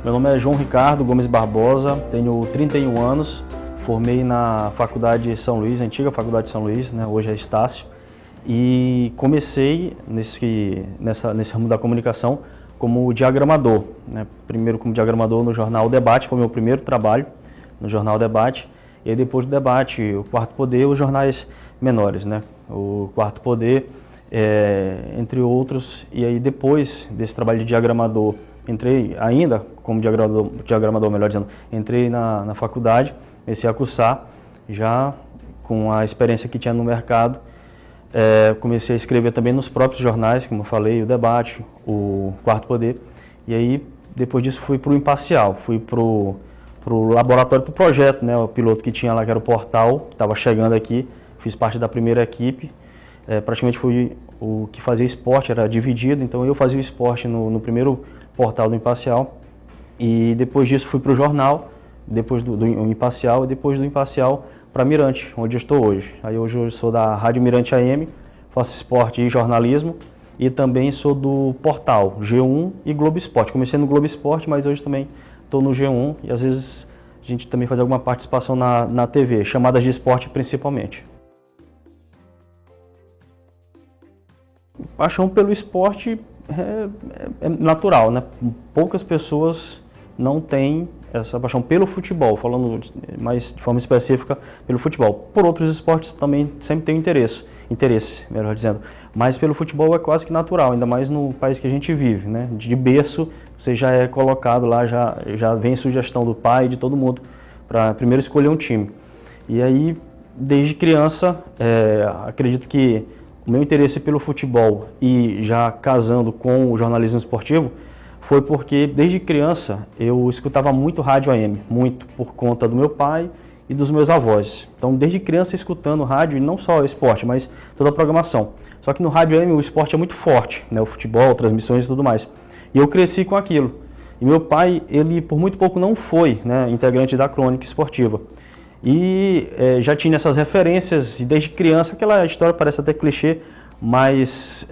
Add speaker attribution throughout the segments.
Speaker 1: Meu nome é João Ricardo Gomes Barbosa, tenho 31 anos, formei na Faculdade São Luís, antiga Faculdade São Luís, né, hoje é Estácio, e comecei nesse ramo da comunicação como diagramador, né, primeiro como diagramador no jornal Debate, foi o meu primeiro trabalho no jornal Debate, e aí depois do Debate, o Quarto Poder, os jornais menores, né, o Quarto Poder, entre outros, e aí depois desse trabalho de diagramador, entrei ainda como diagramador, melhor dizendo, entrei na faculdade, comecei a cursar, já com a experiência que tinha no mercado, comecei a escrever também nos próprios jornais, como eu falei, o Debate, o Quarto Poder, e aí depois disso fui para o Imparcial, fui para o laboratório, para o projeto, né, o piloto que tinha lá, que era o Portal, estava chegando aqui, fiz parte da primeira equipe, praticamente fui o que fazia esporte, era dividido, então eu fazia o esporte no primeiro Portal do Imparcial, e depois disso fui para o jornal, depois do Imparcial, e depois do Imparcial para Mirante, onde eu estou hoje. Aí hoje eu sou da Rádio Mirante AM, faço esporte e jornalismo, e também sou do Portal G1 e Globo Esporte. Comecei no Globo Esporte, mas hoje também estou no G1, e às vezes a gente também faz alguma participação na TV, chamadas de esporte principalmente. Paixão pelo esporte é natural, né? Poucas pessoas não têm essa paixão pelo futebol, falando mais de forma específica pelo futebol. Por outros esportes também sempre tem interesse, melhor dizendo. Mas pelo futebol é quase que natural, ainda mais no país que a gente vive, né? De berço você já é colocado lá, já vem sugestão do pai, de todo mundo, para primeiro escolher um time. E aí, desde criança, acredito que o meu interesse pelo futebol e já casando com o jornalismo esportivo foi porque desde criança eu escutava muito rádio AM, muito por conta do meu pai e dos meus avós. Então desde criança escutando rádio, e não só esporte, mas toda a programação. Só que no rádio AM o esporte é muito forte, né? O futebol, transmissões e tudo mais. E eu cresci com aquilo. E meu pai, ele por muito pouco não foi, né, integrante da crônica esportiva. E já tinha essas referências, e desde criança, aquela história parece até clichê, mas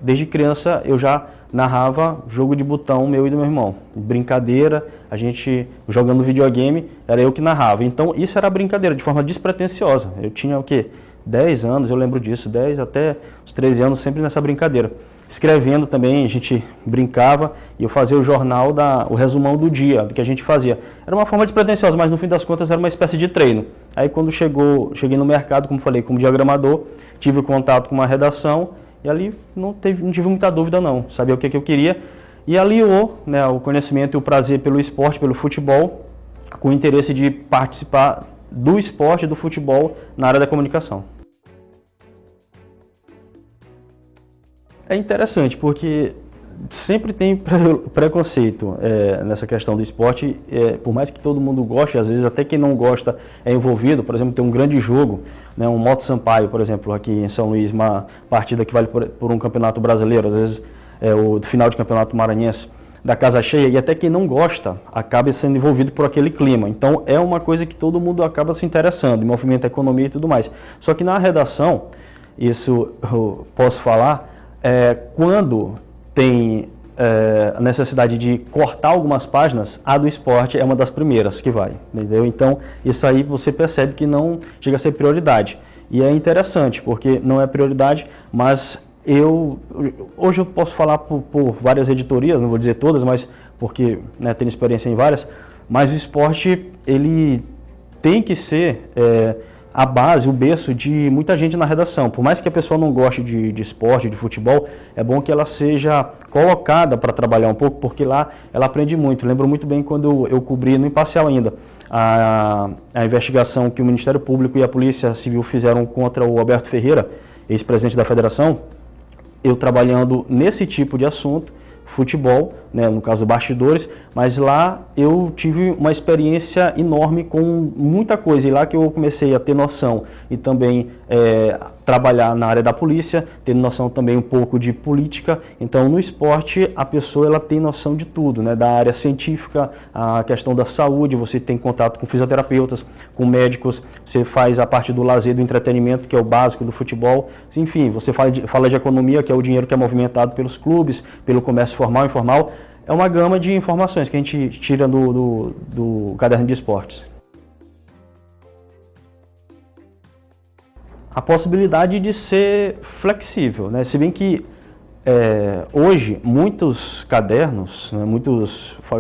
Speaker 1: desde criança eu já narrava jogo de botão meu e do meu irmão. Brincadeira, a gente jogando videogame, era eu que narrava. Então isso era brincadeira, de forma despretensiosa. Eu tinha o quê? 10 anos, eu lembro disso, 10 até os 13 anos, sempre nessa brincadeira. Escrevendo também, a gente brincava e eu fazia o jornal, o resumão do dia, do que a gente fazia. Era uma forma despretensiosa, mas no fim das contas era uma espécie de treino. Aí quando cheguei no mercado, como falei, como diagramador, tive contato com uma redação e ali não tive muita dúvida não, sabia o que eu queria. E aliou, né, o conhecimento e o prazer pelo esporte, pelo futebol, com o interesse de participar do esporte e do futebol na área da comunicação. É interessante porque sempre tem preconceito nessa questão do esporte, por mais que todo mundo goste, às vezes até quem não gosta é envolvido. Por exemplo, tem um grande jogo, né, um Moto Sampaio, por exemplo, aqui em São Luís, uma partida que vale por um campeonato brasileiro, às vezes o final de campeonato maranhense, da casa cheia, e até quem não gosta acaba sendo envolvido por aquele clima. Então é uma coisa que todo mundo acaba se interessando, movimenta a economia e tudo mais. Só que na redação, isso eu posso falar, quando tem a necessidade de cortar algumas páginas, a do esporte é uma das primeiras que vai, entendeu? Então, isso aí você percebe que não chega a ser prioridade. E é interessante, porque não é prioridade, mas hoje eu posso falar por várias editorias, não vou dizer todas, mas porque, né, tenho experiência em várias, mas o esporte, ele tem que ser a base, o berço de muita gente na redação. Por mais que a pessoa não goste de esporte, de futebol, é bom que ela seja colocada para trabalhar um pouco, porque lá ela aprende muito. Lembro muito bem quando eu cobri no Imparcial ainda a investigação que o Ministério Público e a Polícia Civil fizeram contra o Alberto Ferreira, ex-presidente da Federação, eu trabalhando nesse tipo de assunto, futebol, né, no caso bastidores, mas lá eu tive uma experiência enorme com muita coisa, e lá que eu comecei a ter noção e também trabalhar na área da polícia, ter noção também um pouco de política. Então no esporte a pessoa ela tem noção de tudo, né, da área científica, a questão da saúde, você tem contato com fisioterapeutas, com médicos, você faz a parte do lazer, do entretenimento, que é o básico do futebol, enfim, você fala de economia, que é o dinheiro que é movimentado pelos clubes, pelo comércio formal e informal. é uma gama de informações que a gente tira do caderno de esportes. A possibilidade de ser flexível, né? Se bem que hoje muitos cadernos, né,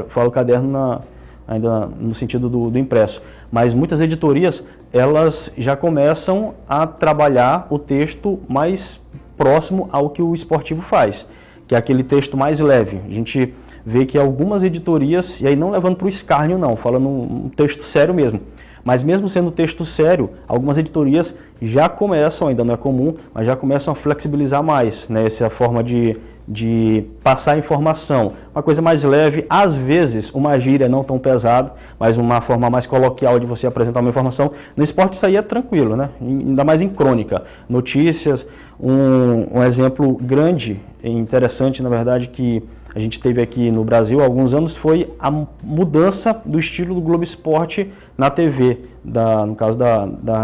Speaker 1: falo caderno ainda no sentido do impresso, mas muitas editorias elas já começam a trabalhar o texto mais próximo ao que o esportivo faz, que é aquele texto mais leve. A gente vê que algumas editorias, e aí não levando para o escárnio não, falando um texto sério mesmo, mas mesmo sendo texto sério, algumas editorias já começam, ainda não é comum, mas já começam a flexibilizar mais, né, essa forma de passar a informação. Uma coisa mais leve, às vezes uma gíria não tão pesada, mas uma forma mais coloquial de você apresentar uma informação. No esporte isso aí é tranquilo, né? Ainda mais em crônica. Notícias, um exemplo grande e interessante, na verdade, que a gente teve aqui no Brasil há alguns anos foi a mudança do estilo do Globo Esporte na TV. No caso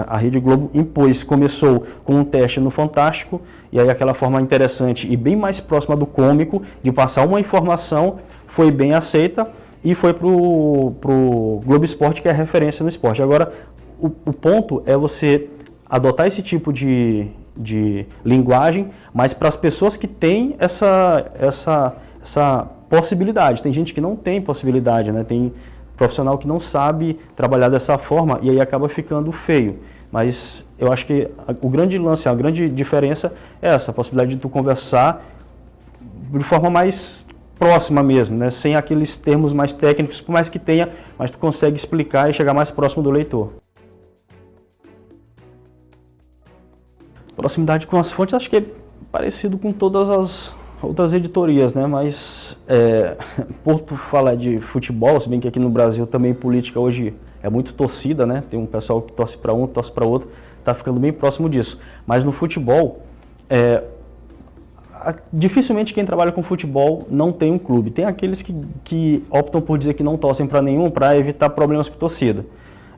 Speaker 1: a Rede Globo impôs, começou com um teste no Fantástico, e aí aquela forma interessante e bem mais próxima do cômico, de passar uma informação, foi bem aceita e foi para o Globo Esporte, que é a referência no esporte. Agora, o ponto é você adotar esse tipo de linguagem, mas para as pessoas que têm essa possibilidade. Tem gente que não tem possibilidade, né? Tem profissional que não sabe trabalhar dessa forma e aí acaba ficando feio. Mas eu acho que o grande lance, a grande diferença é essa, a possibilidade de tu conversar de forma mais próxima mesmo, né? Sem aqueles termos mais técnicos, por mais que tenha, mas tu consegue explicar e chegar mais próximo do leitor. Proximidade com as fontes, acho que é parecido com todas as outras editorias, né? Mas por tu falar de futebol, se bem que aqui no Brasil também política hoje é muito torcida, né? Tem um pessoal que torce para um, torce para outro, tá ficando bem próximo disso. Mas no futebol, dificilmente quem trabalha com futebol não tem um clube. Tem aqueles que optam por dizer que não torcem para nenhum para evitar problemas com torcida.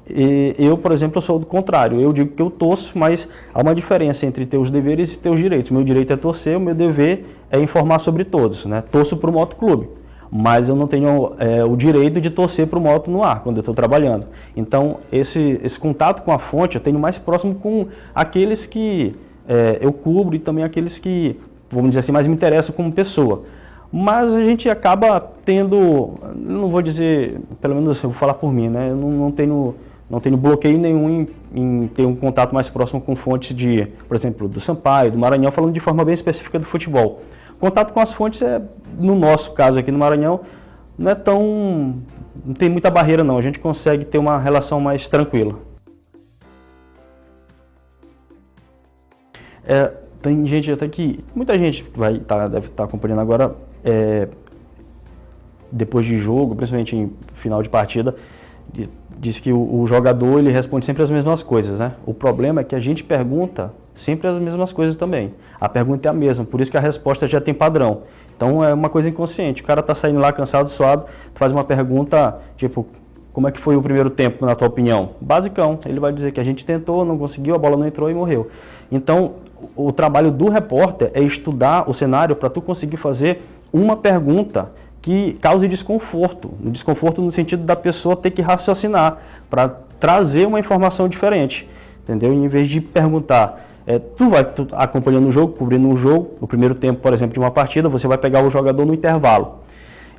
Speaker 1: E eu, por exemplo, eu sou do contrário. Eu digo que eu torço, mas há uma diferença entre teus deveres e teus direitos. O meu direito é torcer, o meu dever é informar sobre todos, né? Torço para o motoclube, mas eu não tenho o direito de torcer para o moto no ar, quando eu estou trabalhando. Então, esse contato com a fonte eu tenho mais próximo com aqueles que eu cubro e também aqueles que, vamos dizer assim, mais me interessam como pessoa. Mas a gente acaba tendo, não vou dizer, pelo menos eu vou falar por mim, né? Eu não tenho bloqueio nenhum em ter um contato mais próximo com fontes por exemplo, do Sampaio, do Maranhão, falando de forma bem específica do futebol. Contato com as fontes no nosso caso aqui no Maranhão, não tem muita barreira não, a gente consegue ter uma relação mais tranquila. Tem gente até que, muita gente deve estar acompanhando agora, depois de jogo, principalmente em final de partida, diz que o jogador ele responde sempre as mesmas coisas, né? O problema é que a gente pergunta sempre as mesmas coisas também. A pergunta é a mesma, por isso que a resposta já tem padrão. Então é uma coisa inconsciente. O cara tá saindo lá cansado, suado, tu faz uma pergunta tipo, como é que foi o primeiro tempo, na tua opinião? Basicão, ele vai dizer que a gente tentou, não conseguiu, a bola não entrou e morreu. Então, o trabalho do repórter é estudar o cenário para tu conseguir fazer uma pergunta que cause desconforto. Desconforto no sentido da pessoa ter que raciocinar para trazer uma informação diferente, entendeu? Em vez de perguntar, tu acompanhando o jogo, cobrindo um jogo, no primeiro tempo, por exemplo, de uma partida, você vai pegar o jogador no intervalo.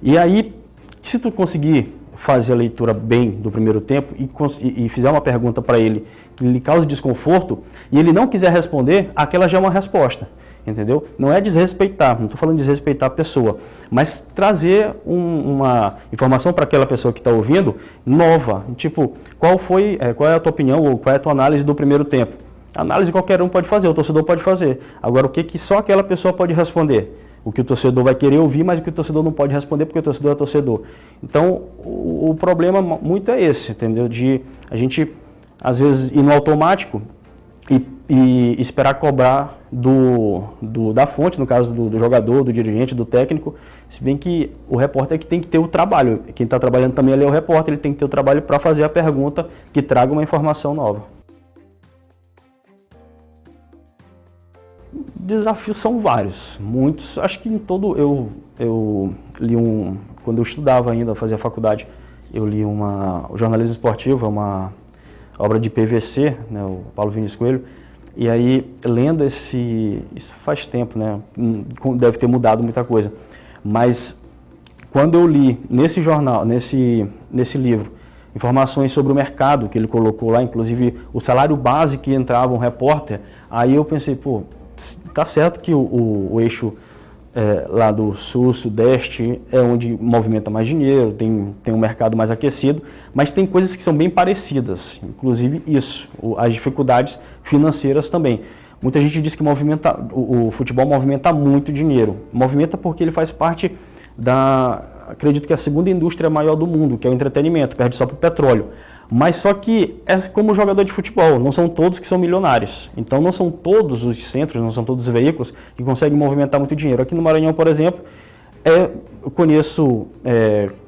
Speaker 1: E aí, se tu conseguir fazer a leitura bem do primeiro tempo e fizer uma pergunta para ele que lhe cause desconforto e ele não quiser responder, aquela já é uma resposta, entendeu? Não é desrespeitar, não estou falando de desrespeitar a pessoa, mas trazer uma informação para aquela pessoa que está ouvindo nova, tipo, qual é a tua opinião ou qual é a tua análise do primeiro tempo? Análise qualquer um pode fazer, o torcedor pode fazer. Agora, o que só aquela pessoa pode responder? O que o torcedor vai querer ouvir, mas o que o torcedor não pode responder porque o torcedor é torcedor. Então, o problema muito é esse, entendeu? De a gente, às vezes, ir no automático e esperar cobrar da fonte, no caso do jogador, do dirigente, do técnico, se bem que o repórter é que tem que ter o trabalho. Quem está trabalhando também ali é o repórter, ele tem que ter o trabalho para fazer a pergunta que traga uma informação nova. Desafios são vários, muitos. Acho que em todo eu li quando eu estudava ainda, fazia faculdade, eu li o Jornalismo Esportivo, é uma obra de PVC, né, o Paulo Vinícius Coelho, e aí, lendo isso faz tempo, né, deve ter mudado muita coisa, mas quando eu li nesse jornal, nesse livro, informações sobre o mercado que ele colocou lá, inclusive o salário base que entrava um repórter, aí eu pensei, pô, tá certo que o eixo lá do sul, sudeste, é onde movimenta mais dinheiro, tem um mercado mais aquecido, mas tem coisas que são bem parecidas, inclusive isso, as dificuldades financeiras também. Muita gente diz que o futebol movimenta muito dinheiro. Movimenta porque ele faz parte acredito que a segunda indústria maior do mundo, que é o entretenimento, perde só para o petróleo. Mas só que é como jogador de futebol, não são todos que são milionários. Então não são todos os centros, não são todos os veículos que conseguem movimentar muito dinheiro. Aqui no Maranhão, por exemplo, eu conheço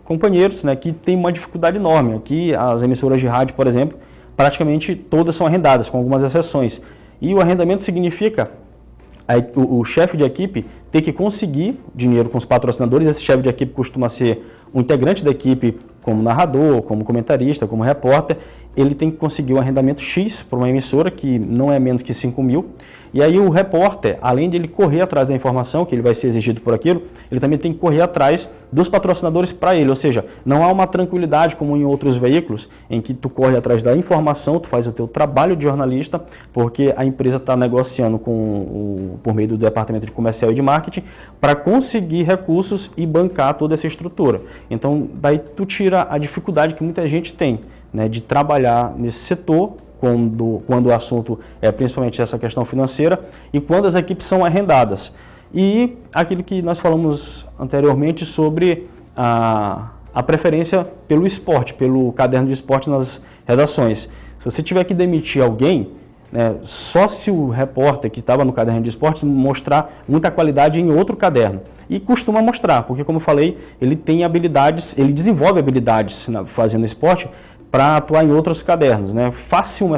Speaker 1: companheiros, né, que têm uma dificuldade enorme. Aqui as emissoras de rádio, por exemplo, praticamente todas são arrendadas, com algumas exceções. E o arrendamento significa o chefe de equipe ter que conseguir dinheiro com os patrocinadores. Esse chefe de equipe costuma ser um integrante da equipe, como narrador, como comentarista, como repórter. Ele tem que conseguir um arrendamento X para uma emissora, que não é menos que 5 mil. E aí o repórter, além de ele correr atrás da informação, que ele vai ser exigido por aquilo, ele também tem que correr atrás dos patrocinadores para ele. Ou seja, não há uma tranquilidade como em outros veículos, em que tu corre atrás da informação, tu faz o teu trabalho de jornalista, porque a empresa está negociando por meio do departamento de comercial e de marketing, para conseguir recursos e bancar toda essa estrutura. Então, daí tu tira a dificuldade que muita gente tem, né, de trabalhar nesse setor, quando o assunto é principalmente essa questão financeira e quando as equipes são arrendadas. E aquilo que nós falamos anteriormente sobre a preferência pelo esporte, pelo caderno de esporte nas redações. Se você tiver que demitir alguém, né, só se o repórter que estava no caderno de esportes mostrar muita qualidade em outro caderno. E costuma mostrar, porque como eu falei, ele tem habilidades, ele desenvolve habilidades fazendo esporte para atuar em outros cadernos, né? Fácil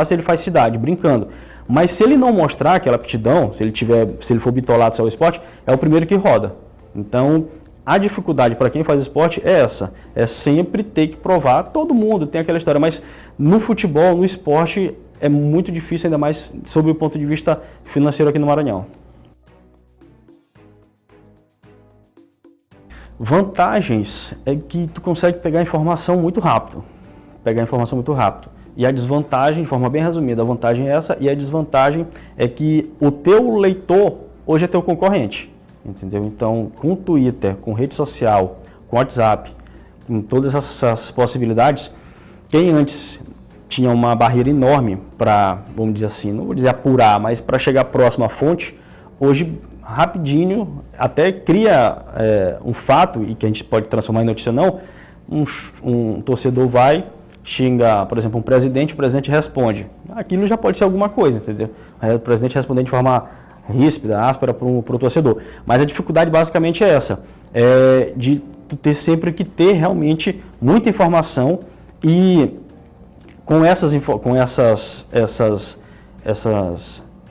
Speaker 1: ele faz cidade, brincando. Mas se ele não mostrar aquela aptidão, se ele for bitolado ao esporte, é o primeiro que roda. Então, a dificuldade para quem faz esporte é essa, é sempre ter que provar. Todo mundo tem aquela história, mas no futebol, no esporte, é muito difícil, ainda mais sob o ponto de vista financeiro aqui no Maranhão. Vantagens é que tu consegue pegar informação muito rápido. E a desvantagem, de forma bem resumida, a vantagem é essa, e a desvantagem é que o teu leitor hoje é teu concorrente, entendeu? Então, com Twitter, com rede social, com WhatsApp, com todas essas possibilidades, quem antes tinha uma barreira enorme para, vamos dizer assim, não vou dizer apurar, mas para chegar próximo à fonte, hoje, rapidinho, até cria um fato, e que a gente pode transformar em notícia ou não, um torcedor vai, xinga, por exemplo, um presidente, o presidente responde. Aquilo já pode ser alguma coisa, entendeu? O presidente respondendo de forma ríspida, áspera para o torcedor. Mas a dificuldade basicamente é essa, de tu ter sempre que ter realmente muita informação e com essas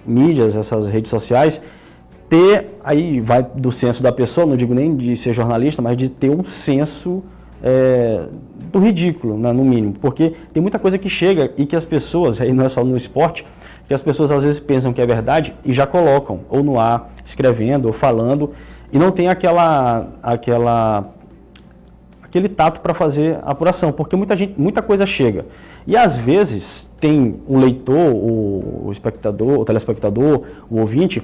Speaker 1: mídias, essas redes sociais, ter, aí vai do senso da pessoa, não digo nem de ser jornalista, mas de ter um senso do ridículo, né, no mínimo, porque tem muita coisa que chega e que as pessoas, aí não é só no esporte, que as pessoas às vezes pensam que é verdade e já colocam, ou no ar, escrevendo, ou falando, e não tem aquele tato para fazer a apuração, porque muita coisa chega. E às vezes tem o leitor, o espectador, o telespectador, o ouvinte,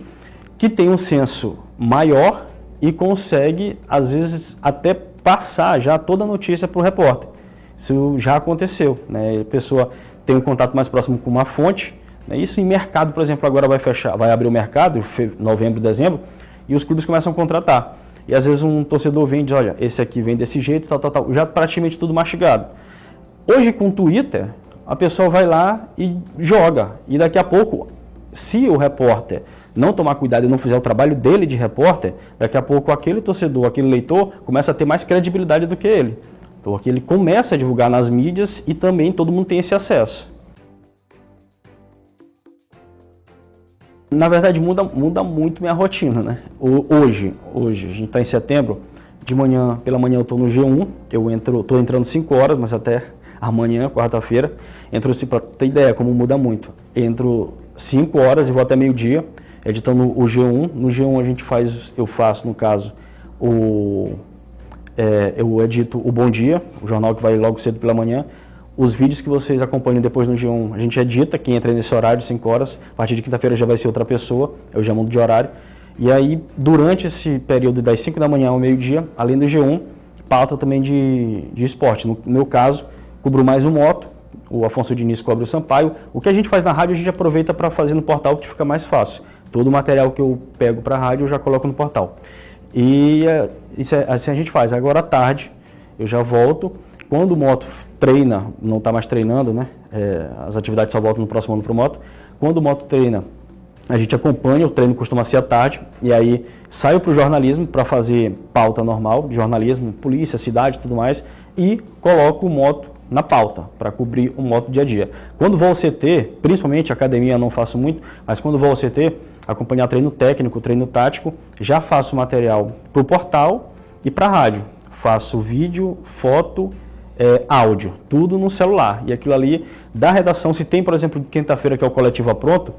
Speaker 1: que tem um senso maior e consegue, às vezes, até passar já toda a notícia para o repórter. Isso já aconteceu, né? A pessoa tem um contato mais próximo com uma fonte, né? Isso em mercado, por exemplo, agora vai abrir o mercado, novembro, dezembro, e os clubes começam a contratar. E às vezes um torcedor vem e diz, olha, esse aqui vem desse jeito, tal, já praticamente tudo mastigado. Hoje com o Twitter, a pessoa vai lá e joga, e daqui a pouco, se o repórter não tomar cuidado e não fizer o trabalho dele de repórter, daqui a pouco aquele torcedor, aquele leitor, começa a ter mais credibilidade do que ele. Porque ele começa a divulgar nas mídias e também todo mundo tem esse acesso. Na verdade, muda muito minha rotina, né? Hoje a gente está em setembro, De manhã, pela manhã eu estou no G1, estou entrando 5 horas, mas até amanhã, quarta-feira, entro, para ter ideia como muda muito, entro 5 horas e vou até meio-dia, editando o G1. No G1 eu faço, no caso, eu edito o Bom Dia, o jornal que vai logo cedo pela manhã. Os vídeos que vocês acompanham depois no G1, a gente edita, quem entra nesse horário de 5 horas, a partir de quinta-feira já vai ser outra pessoa, eu já mudo de horário. E aí, durante esse período das 5 da manhã ao meio-dia, além do G1, pauta também de esporte. No meu caso, cubro mais o moto, o Afonso Diniz cobre o Sampaio. O que a gente faz na rádio, a gente aproveita para fazer no portal, que fica mais fácil. Todo o material que eu pego para a rádio, eu já coloco no portal. E assim a gente faz. Agora à tarde, eu já volto. Quando o moto treina, não está mais treinando, né? As atividades só voltam no próximo ano para o moto. Quando o moto treina, a gente acompanha, o treino costuma ser à tarde, e aí saio para o jornalismo para fazer pauta normal de jornalismo, polícia, cidade e tudo mais, e coloco o moto na pauta, para cobrir o moto dia a dia. Quando vou ao CT, principalmente academia eu não faço muito, mas quando vou ao CT, acompanhar treino técnico, treino tático, já faço material para o portal e para a rádio. Faço vídeo, foto, áudio, tudo no celular. E aquilo ali, da redação, se tem, por exemplo, quinta-feira que é o Coletivo Pronto,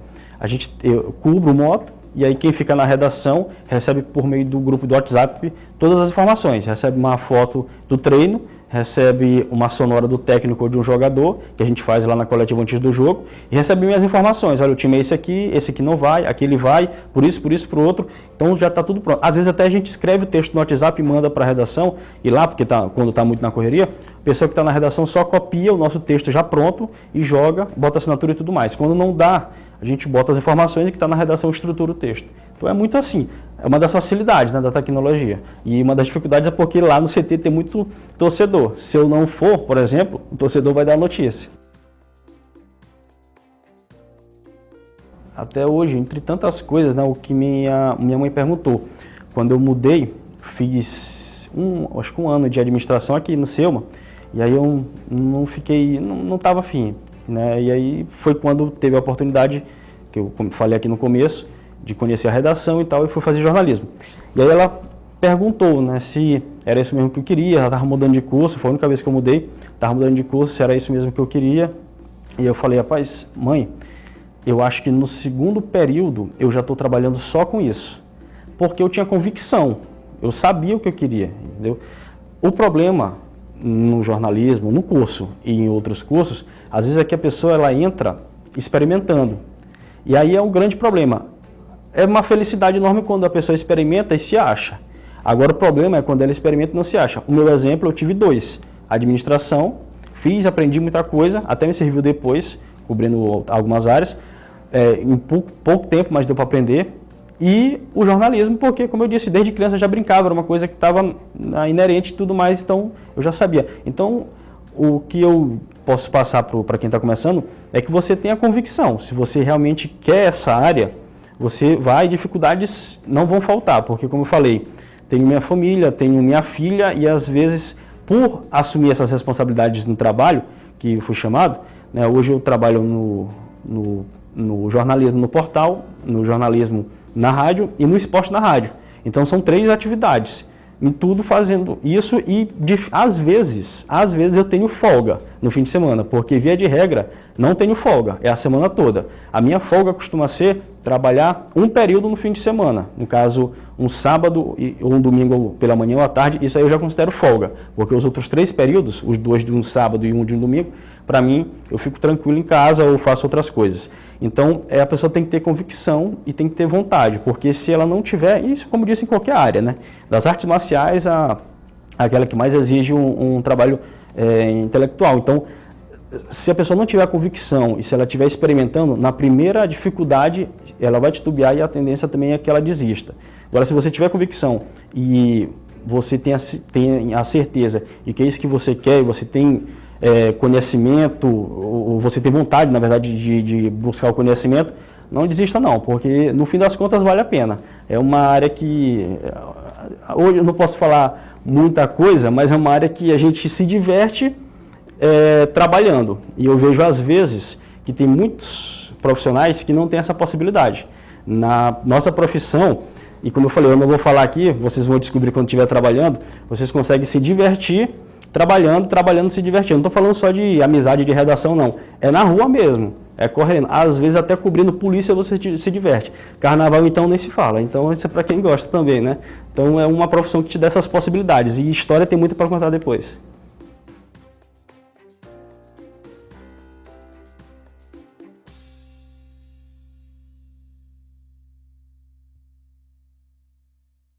Speaker 1: eu cubro moto, e aí quem fica na redação recebe por meio do grupo do WhatsApp todas as informações. Recebe uma foto do treino, recebe uma sonora do técnico ou de um jogador, que a gente faz lá na coletiva antes do jogo, e recebe minhas informações. Olha, o time é esse aqui não vai, aquele vai, por isso, por outro. Então já está tudo pronto. Às vezes até a gente escreve o texto no WhatsApp e manda para a redação, e lá, porque quando está muito na correria, a pessoa que está na redação só copia o nosso texto já pronto e joga, bota assinatura e tudo mais. Quando não dá, a gente bota as informações e que está na redação estrutura o texto. Então é muito assim, é uma das facilidades, né, da tecnologia. E uma das dificuldades é porque lá no CT tem muito torcedor. Se eu não for, por exemplo, o torcedor vai dar a notícia. Até hoje, entre tantas coisas, né, o que minha mãe perguntou. Quando eu mudei, fiz acho que um ano de administração aqui no Selma, e aí eu não estava afim. Né? E aí foi quando teve a oportunidade, que eu falei aqui no começo, de conhecer a redação e tal, e fui fazer jornalismo. E aí ela perguntou, né, se era isso mesmo que eu queria, ela estava mudando de curso, foi a única vez que eu mudei, estava mudando de curso, se era isso mesmo que eu queria. E eu falei, rapaz, mãe, eu acho que no segundo período eu já estou trabalhando só com isso, porque eu tinha convicção, eu sabia o que eu queria, entendeu? O problema no jornalismo, no curso e em outros cursos, às vezes é que a pessoa ela entra experimentando. E aí é um grande problema. É uma felicidade enorme quando a pessoa experimenta e se acha. Agora o problema é quando ela experimenta e não se acha. O meu exemplo, eu tive 2. Administração, aprendi muita coisa, até me serviu depois, cobrindo algumas áreas. Em pouco tempo, mas deu para aprender. E o jornalismo, porque, como eu disse, desde criança eu já brincava, era uma coisa que estava inerente e tudo mais, então eu já sabia. Então, o que eu posso passar para quem está começando é que você tenha convicção. Se você realmente quer essa área, você vai, dificuldades não vão faltar, porque, como eu falei, tenho minha família, tenho minha filha, e às vezes, por assumir essas responsabilidades no trabalho, que eu fui chamado, né, hoje eu trabalho no jornalismo no portal, no jornalismo na rádio e no esporte na rádio. Então são 3 atividades, em tudo fazendo isso, e às vezes eu tenho folga no fim de semana, porque via de regra não tenho folga, é a semana toda. A minha folga costuma ser trabalhar um período no fim de semana, no caso um sábado ou um domingo pela manhã ou à tarde, isso aí eu já considero folga, porque os outros 3 períodos, os 2 de um sábado e um de um domingo, para mim, eu fico tranquilo em casa ou faço outras coisas. Então, a pessoa tem que ter convicção e tem que ter vontade, porque se ela não tiver, isso como disse em qualquer área, né? Das artes marciais, aquela que mais exige um trabalho intelectual. Então, se a pessoa não tiver convicção e se ela estiver experimentando, na primeira dificuldade, ela vai titubear e a tendência também é que ela desista. Agora, se você tiver convicção e você tem a certeza de que é isso que você quer e você tem conhecimento, ou você tem vontade, na verdade, de buscar o conhecimento, não desista não, porque no fim das contas vale a pena. É uma área que, hoje eu não posso falar muita coisa, mas é uma área que a gente se diverte trabalhando. E eu vejo às vezes que tem muitos profissionais que não têm essa possibilidade. Na nossa profissão, E como eu falei, eu não vou falar aqui, vocês vão descobrir quando estiver trabalhando, vocês conseguem se divertir trabalhando, se divertindo. Não estou falando só de amizade de redação, não. É na rua mesmo, é correndo. Às vezes até cobrindo polícia você se diverte. Carnaval, então, nem se fala. Então, isso é para quem gosta também, né? Então, é uma profissão que te dá essas possibilidades. E história tem muito para contar depois.